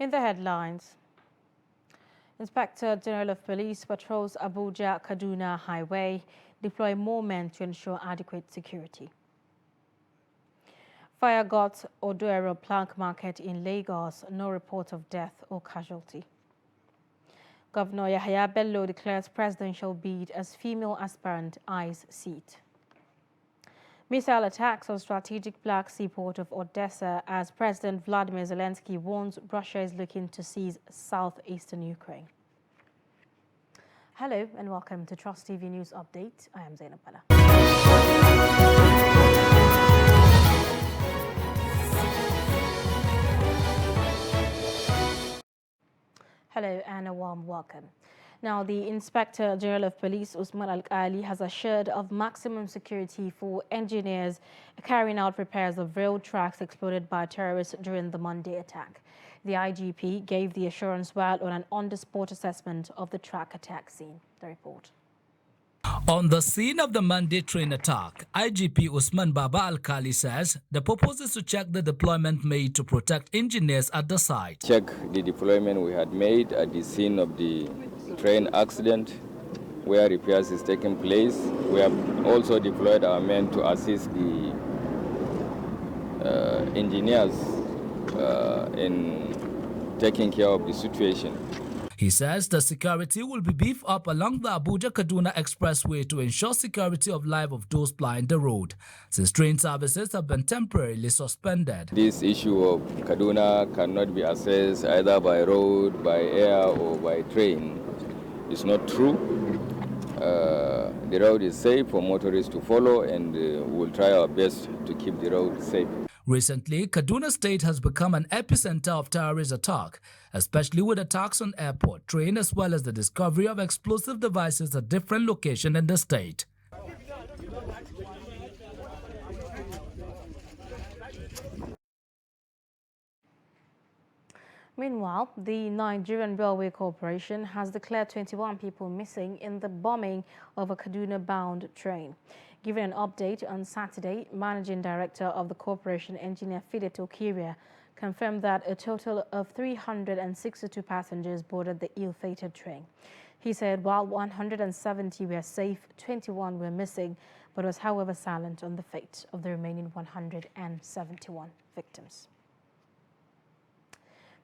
In the headlines, Inspector General of Police patrols Abuja-Kaduna Highway, deploy more men to ensure adequate security. Fire got Odoero Plank Market in Lagos, no report of death or casualty. Governor Yahaya Bello declares presidential bid as female aspirant eyes seat. Missile attacks on strategic Black Sea port of Odessa as President Vladimir Zelensky warns Russia is looking to seize southeastern Ukraine. Hello and welcome to Trust TV News Update. I am Zainab Bala. Hello and a warm welcome. Now, the Inspector General of Police, Usman Al-Ali, has assured of maximum security for engineers carrying out repairs of rail tracks exploded by terrorists during the Monday attack. The IGP gave the assurance while on an on-the-spot assessment of the track attack scene. The report. On the scene of the Monday train attack, IGP Usman Baba Al-Kali says the purpose is to check the deployment made to protect engineers at the site. Check the deployment we had made at the scene of the train accident where repairs is taking place. We have also deployed our men to assist the engineers in taking care of the situation. He says the security will be beefed up along the Abuja-Kaduna Expressway to ensure security of life of those plying the road, since train services have been temporarily suspended. This issue of Kaduna cannot be accessed either by road, by air, or by train. It's not true. The road is safe for motorists to follow, and we'll try our best to keep the road safe. Recently, Kaduna State has become an epicenter of terrorist attack, especially with attacks on airport, train, as well as the discovery of explosive devices at different locations in the state. Meanwhile, the Nigerian Railway Corporation has declared 21 people missing in the bombing of a Kaduna-bound train. Giving an update on Saturday, Managing Director of the corporation, Engineer Fidet Okiria, confirmed that a total of 362 passengers boarded the ill-fated train. He said while 170 were safe, 21 were missing, but was however silent on the fate of the remaining 171 victims.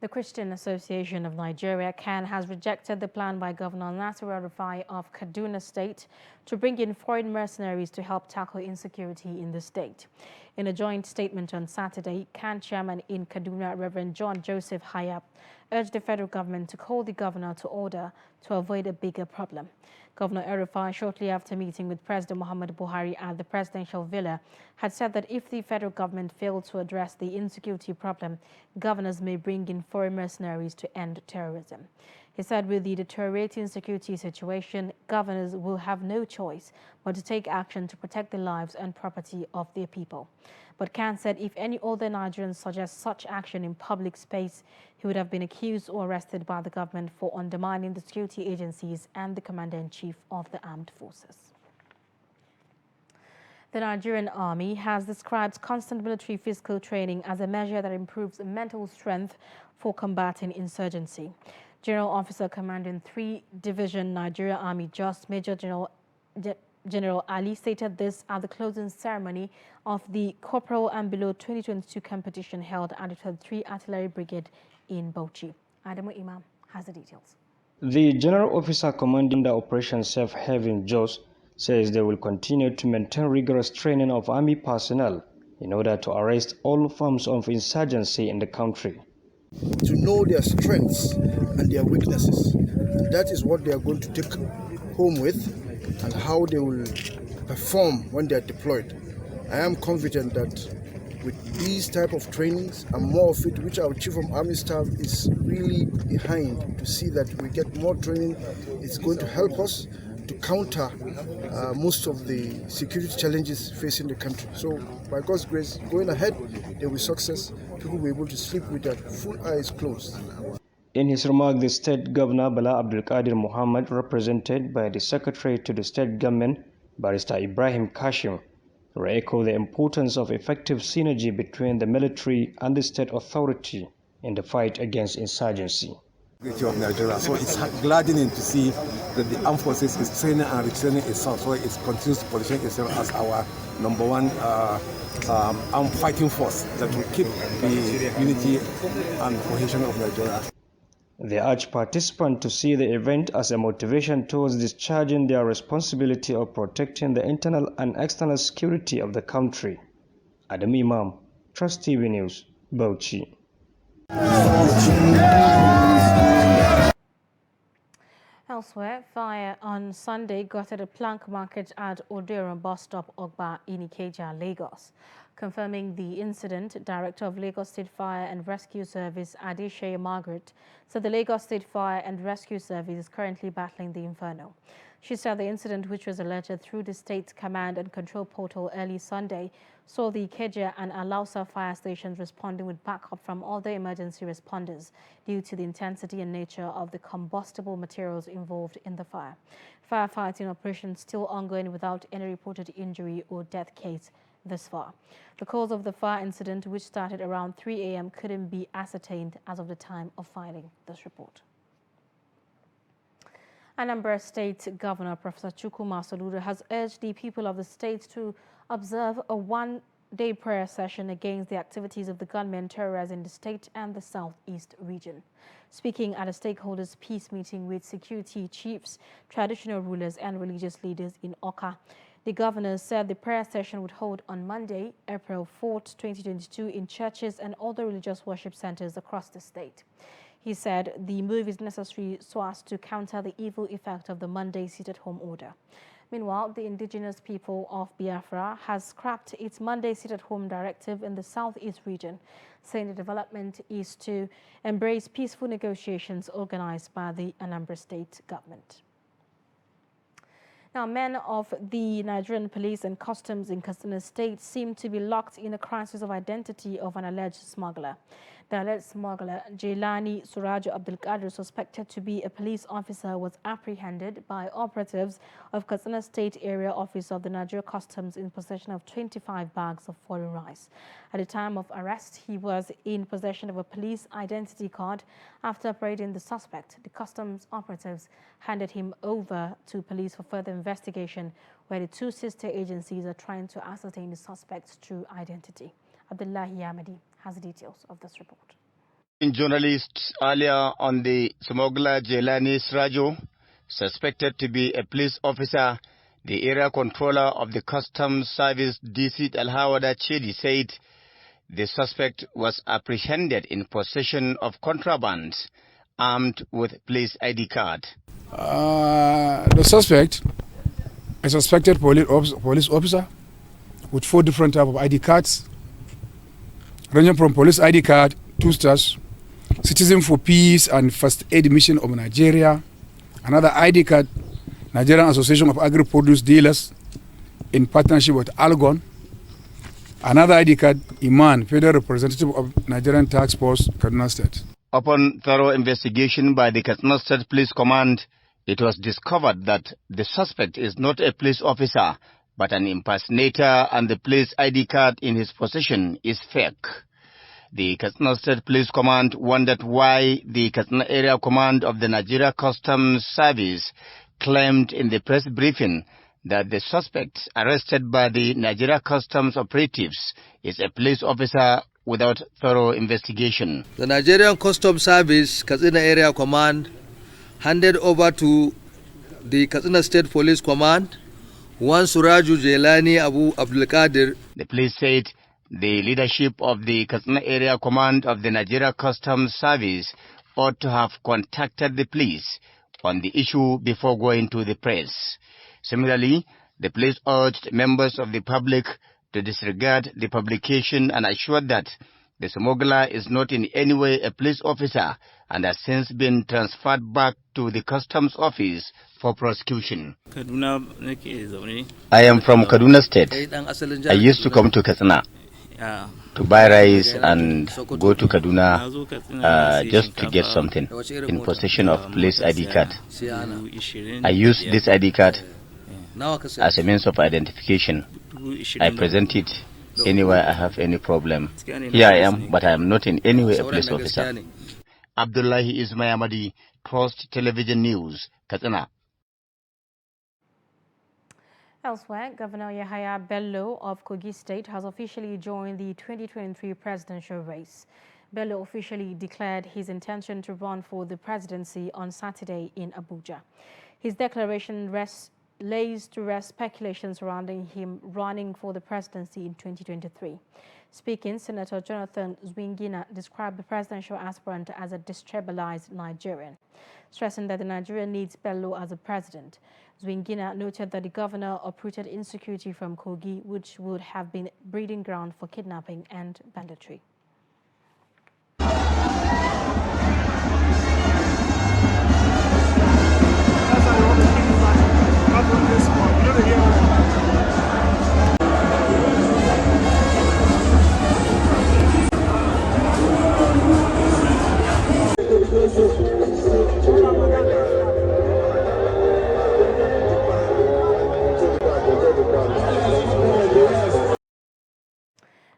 The Christian Association of Nigeria, CAN, has rejected the plan by Governor Nasir El-Rufai of Kaduna State to bring in foreign mercenaries to help tackle insecurity in the state. In a joint statement on Saturday, CAN chairman in Kaduna, Reverend John Joseph Hayab, urged the federal government to call the governor to order to avoid a bigger problem. Governor El-Rufai, shortly after meeting with President Muhammadu Buhari at the presidential villa, had said that if the federal government failed to address the insecurity problem, governors may bring in foreign mercenaries to end terrorism. He said with the deteriorating security situation, governors will have no choice but to take action to protect the lives and property of their people. But Khan said if any other Nigerians suggest such action in public space, he would have been accused or arrested by the government for undermining the security agencies and the Commander-in-Chief of the Armed Forces. The Nigerian Army has described constant military physical training as a measure that improves mental strength for combating insurgency. General Officer Commanding 3 Division Nigeria Army Just Major General Ali stated this at the closing ceremony of the Corporal and Below 2022 competition held at the 33 Artillery Brigade in Bauchi. Adamu Imam has the details. The General Officer commanding the Operation Safe Haven Jos says they will continue to maintain rigorous training of Army personnel in order to arrest all forms of insurgency in the country. To know their strengths and their weaknesses. And that is what they are going to take home with and how they will perform when they are deployed. I am confident that with these type of trainings and more of it, which our Chief of Army Staff is really behind to see that we get more training, it's going to help us to counter most of the security challenges facing the country. So by God's grace, going ahead, there will be success. People will be able to sleep with their full eyes closed. In his remark, the State Governor Bala Abdul Qadir Muhammad, represented by the Secretary to the State Government, Barrister Ibrahim Kashim, re-echoed the importance of effective synergy between the military and the state authority in the fight against insurgency. Of Nigeria. So it's gladdening to see that the armed forces is training and retraining itself, so it continues to position itself as our number one armed fighting force that will keep the unity and cohesion of Nigeria. They urge participants to see the event as a motivation towards discharging their responsibility of protecting the internal and external security of the country. Adam Imam, Trust TV News, Bauchi. Elsewhere, fire on Sunday gutted a plank market at Oderon bus stop, Ogba, Ikeja, Lagos. Confirming the incident, Director of Lagos State Fire and Rescue Service, Adeseye Margaret, said the Lagos State Fire and Rescue Service is currently battling the inferno. She said the incident, which was alleged through the state's command and control portal early Sunday, saw the Ikeja and Alausa fire stations responding with backup from other emergency responders due to the intensity and nature of the combustible materials involved in the fire. Firefighting operations still ongoing without any reported injury or death case thus far. The cause of the fire incident, which started around 3 a.m., couldn't be ascertained as of the time of filing this report. Anambra State Governor Professor Chukwuma Soludo has urged the people of the state to observe a one-day prayer session against the activities of the gunmen terrorizing the state and the southeast region. Speaking at a stakeholders' peace meeting with security chiefs, traditional rulers and religious leaders in Awka, the governor said the prayer session would hold on Monday, April 4, 2022 in churches and other religious worship centers across the state. He said the move is necessary so as to counter the evil effect of the Monday sit-at-home order. Meanwhile, the indigenous people of Biafra has scrapped its Monday sit-at-home directive in the southeast region, saying the development is to embrace peaceful negotiations organized by the Anambra State government. Now, men of the Nigerian police and customs in Katsina State seem to be locked in a crisis of identity of an alleged smuggler. The alleged smuggler, Jelani Suraju Abdulkadir, suspected to be a police officer, was apprehended by operatives of Katsina State Area Office of the Nigeria Customs in possession of 25 bags of foreign rice. At the time of arrest, he was in possession of a police identity card. After operating the suspect, the customs operatives handed him over to police for further investigation, where the two sister agencies are trying to ascertain the suspect's true identity. Abdullahi Yamadi has the details of this report. Journalists earlier on the smuggler Jelani Srajo, suspected to be a police officer, the area controller of the customs service DC Al-Hawada Chedi said the suspect was apprehended in possession of contraband armed with police ID card. The suspect, a suspected police officer with 4 different types of ID cards, ranging from police ID card, 2 stars, Citizen for Peace and First Aid Mission of Nigeria, another ID card, Nigerian Association of Agri-Produce Dealers in partnership with Algon, another ID card, Iman, Federal Representative of Nigerian Task Force, Kaduna State. Upon thorough investigation by the Kaduna State Police Command, it was discovered that the suspect is not a police officer, but an impersonator, and the police ID card in his possession is fake. The Katsina State Police Command wondered why the Katsina Area Command of the Nigeria Customs Service claimed in the press briefing that the suspect arrested by the Nigeria Customs operatives is a police officer without thorough investigation. The Nigerian Customs Service Katsina Area Command handed over to the Katsina State Police Command one Suraju Jelani Abu Abdulkadir. The police said the leadership of the Katsina Area Command of the Nigeria Customs Service ought to have contacted the police on the issue before going to the press. Similarly, the police urged members of the public to disregard the publication and assured that the smuggler is not in any way a police officer and has since been transferred back to the customs office for prosecution. I am from Kaduna State. I used to come to Katsina to buy rice and go to Kaduna just to get something in possession of police ID card. I use this ID card as a means of identification. I present it anywhere I have any problem. Here I am, but I am not in any way a police officer. Abdullahi Ismayamadi, Trust Television News, Katsina. Elsewhere, Governor Yahaya Bello of Kogi State has officially joined the 2023 presidential race. Bello officially declared his intention to run for the presidency on Saturday in Abuja. His declaration lays to rest speculation surrounding him running for the presidency in 2023. Speaking, Senator Jonathan Zwingina described the presidential aspirant as a destabilized Nigerian, stressing that the Nigeria needs Bello as a president. Zwingina noted that the governor uprooted insecurity from Kogi, which would have been breeding ground for kidnapping and banditry.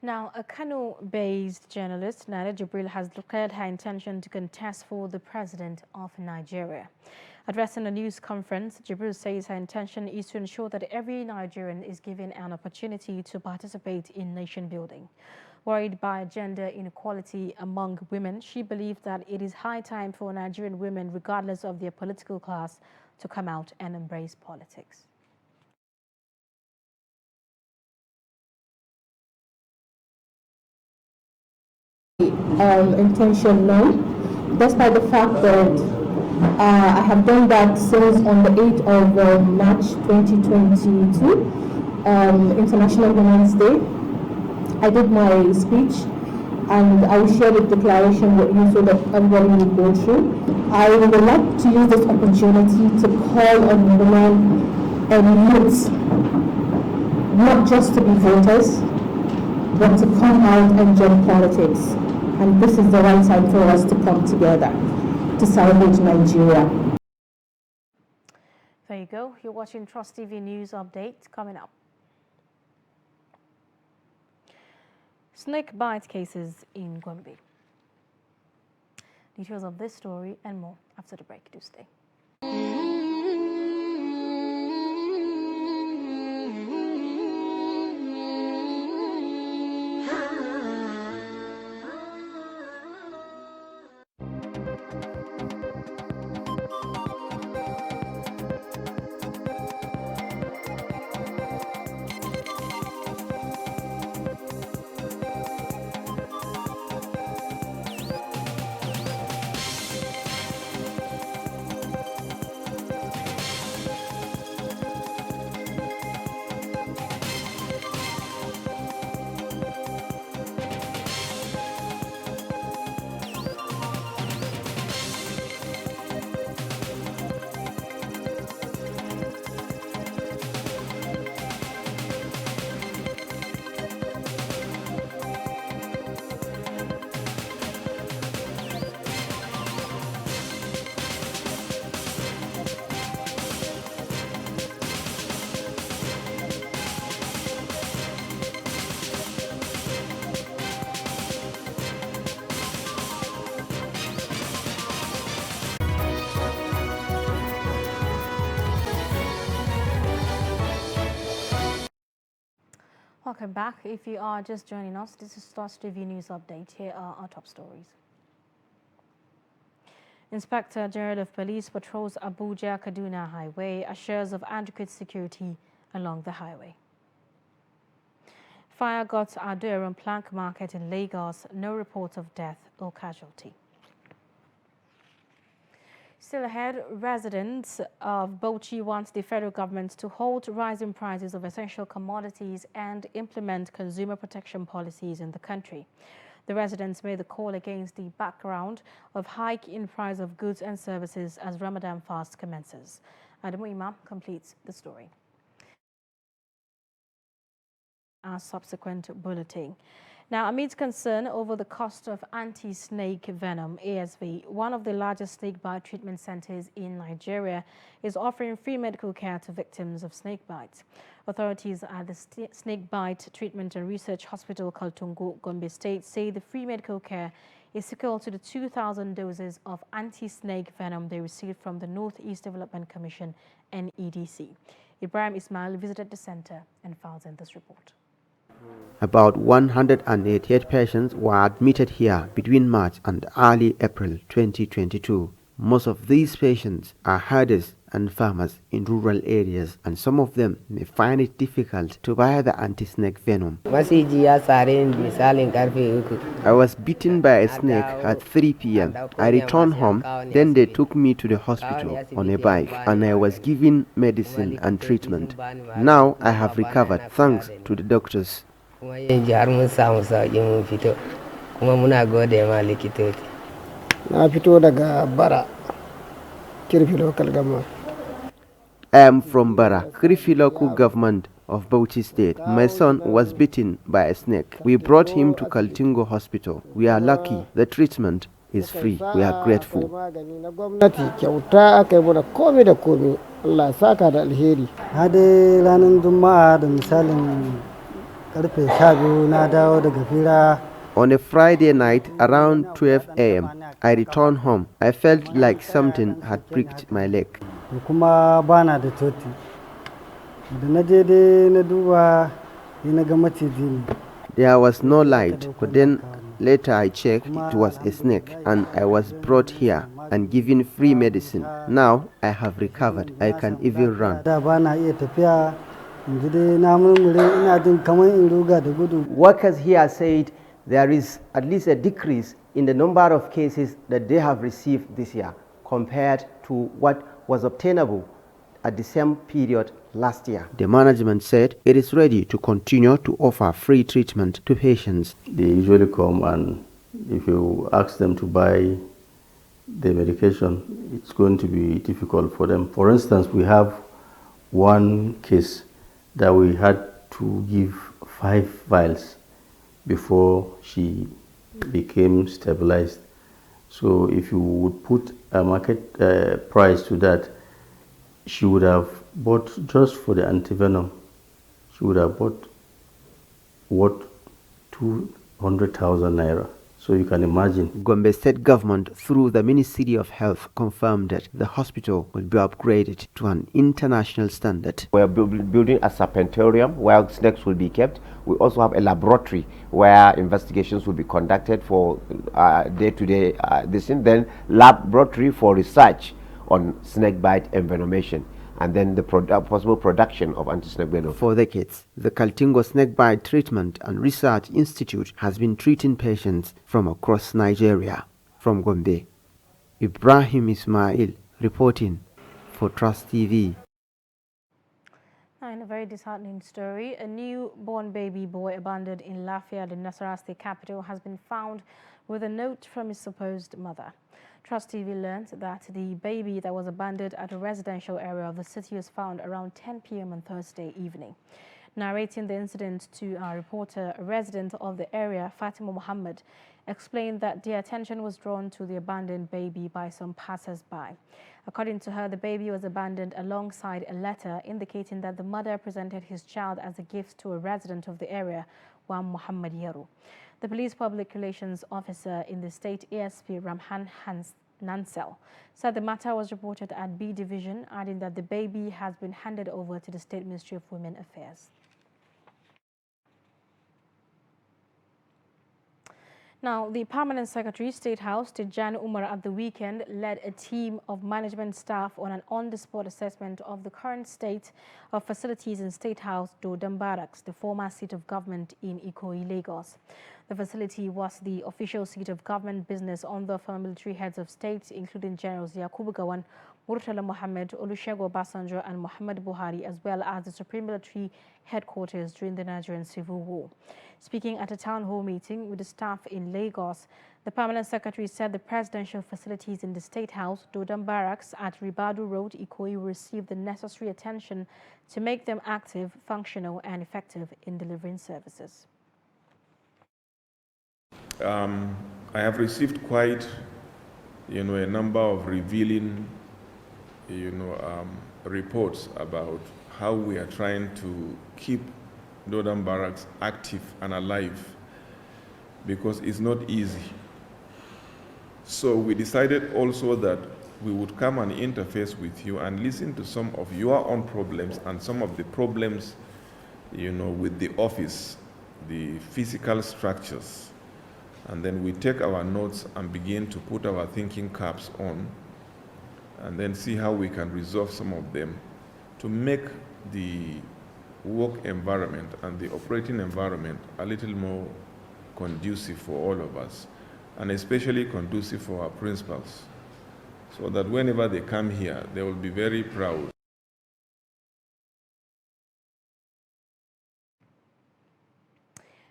Now, a Kano-based journalist, Nana Jibril, has declared her intention to contest for the president of Nigeria. Addressing a news conference, Jibril says her intention is to ensure that every Nigerian is given an opportunity to participate in nation building. Worried by gender inequality among women, she believes that it is high time for Nigerian women, regardless of their political class, to come out and embrace politics. Intention known, despite the fact that I have done that since on the 8th of March 2022, International Women's Day. I did my speech and I will share the declaration with you so that everybody will go through. I would like to use this opportunity to call on women and youths not just to be voters, but to come out and join politics. And this is the right time for us to come together to salvage Nigeria. There you go. You're watching Trust TV News Update. Coming up. Snake bite cases in Gombe. Details of this story and more after the break. Do stay. Welcome back. If you are just joining us, this is Trust TV News Update. Here are our top stories. Inspector General of Police patrols Abuja-Kaduna Highway, assures of adequate security along the highway. Fire got Adoeron Plank Market in Lagos, no reports of death or casualty. Still ahead, residents of Bauchi want the federal government to halt rising prices of essential commodities and implement consumer protection policies in the country. The residents made the call against the background of hike in price of goods and services as Ramadan fast commences. Adamu Imam completes the story. Our subsequent bulletin. Now, amid concern over the cost of anti-snake venom, ASV, one of the largest snake bite treatment centers in Nigeria, is offering free medical care to victims of snake bites. Authorities at the Snake Bite Treatment and Research Hospital, Kaltungo, Gombe State, say the free medical care is equal to the 2,000 doses of anti-snake venom they received from the Northeast Development Commission, NEDC. Ibrahim Ismail visited the center and files in this report. About 188 patients were admitted here between March and early April 2022. Most of these patients are herders and farmers in rural areas, and some of them may find it difficult to buy the anti-snake venom. I was bitten by a snake at 3 p.m. I returned home, then they took me to the hospital on a bike, and I was given medicine and treatment. Now I have recovered thanks to the doctors. I am from Bara, Kirifi local government of Bauchi State. My son was bitten by a snake. We brought him to Kaltungo Hospital. We are lucky. The treatment is free. We are grateful. On a Friday night around 12 a.m., I returned home. I felt like something had pricked my leg. There was no light, but then later I checked, it was a snake, and I was brought here and given free medicine. Now I have recovered. I can even run. Workers here said there is at least a decrease in the number of cases that they have received this year compared to what was obtainable at the same period last year. The management said it is ready to continue to offer free treatment to patients. They usually come, and if you ask them to buy the medication, it's going to be difficult for them. For instance, we have one case that we had to give 5 vials before she became stabilized. So if you would put a market price to that, she would have bought, just for the antivenom, she would have bought what, 200,000 naira. So you can imagine. Gombe State government, through the Ministry of Health, confirmed that the hospital will be upgraded to an international standard. We are building a serpentarium where snakes will be kept. We also have a laboratory where investigations will be conducted for day-to-day then laboratory for research on snake bite envenomation, and then the possible production of anti-snake venom. For decades, the Kaltungo Snake Bite Treatment and Research Institute has been treating patients from across Nigeria. From Gombe, Ibrahim Ismail reporting for Trust TV. In a very disheartening story, a newborn baby boy abandoned in Lafia, the Nasarawa state capital, has been found with a note from his supposed mother. Trust TV learned that the baby that was abandoned at a residential area of the city was found around 10 p.m. on Thursday evening. Narrating the incident to our reporter, a resident of the area, Fatima Muhammad, explained that the attention was drawn to the abandoned baby by some passers-by. According to her, the baby was abandoned alongside a letter indicating that the mother presented his child as a gift to a resident of the area, Wan Muhammad Yaru. The police public relations officer in the state, ASP Ramhan Nansel, said the matter was reported at B Division, adding that the baby has been handed over to the State Ministry of Women Affairs. Now, the Permanent Secretary, State House, Tijjani Umar, at the weekend led a team of management staff on an on-the-spot assessment of the current state of facilities in State House Dodam Barracks, the former seat of government in Ikoyi, Lagos. The facility was the official seat of government business under former military heads of state, including Generals Yakubu Gowon, Murtala Mohammed, Olusegun Obasanjo, and Muhammad Buhari, as well as the Supreme Military Headquarters during the Nigerian Civil War. Speaking at a town hall meeting with the staff in Lagos, the Permanent Secretary said the presidential facilities in the State House, Dodam Barracks at Ribadu Road, Ikoyi, will receive the necessary attention to make them active, functional, and effective in delivering services. I have received quite, a number of revealing, reports about how we are trying to keep Northern Barracks active and alive, because it's not easy. So we decided also that we would come and interface with you and listen to some of your own problems and some of the problems, with the office, the physical structures. And then we take our notes and begin to put our thinking caps on and then see how we can resolve some of them to make the work environment and the operating environment a little more conducive for all of us, and especially conducive for our principals, so that whenever they come here, they will be very proud.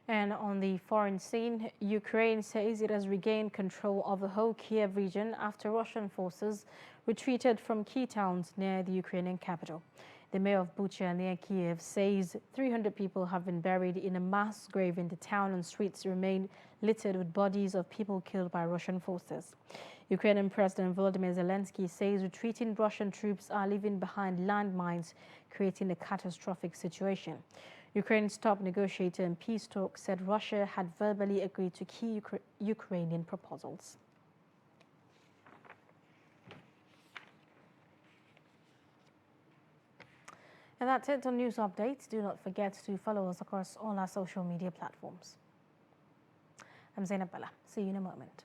And on the foreign scene, Ukraine says it has regained control of the whole Kiev region after Russian forces retreated from key towns near the Ukrainian capital. The mayor of Bucha near Kiev says 300 people have been buried in a mass grave in the town, and streets remain littered with bodies of people killed by Russian forces. Ukrainian President Volodymyr Zelensky says retreating Russian troops are leaving behind landmines, creating a catastrophic situation. Ukraine's top negotiator in peace talks said Russia had verbally agreed to key Ukrainian proposals. And that's it on news updates. Do not forget to follow us across all our social media platforms. I'm Zainab Bella. See you in a moment.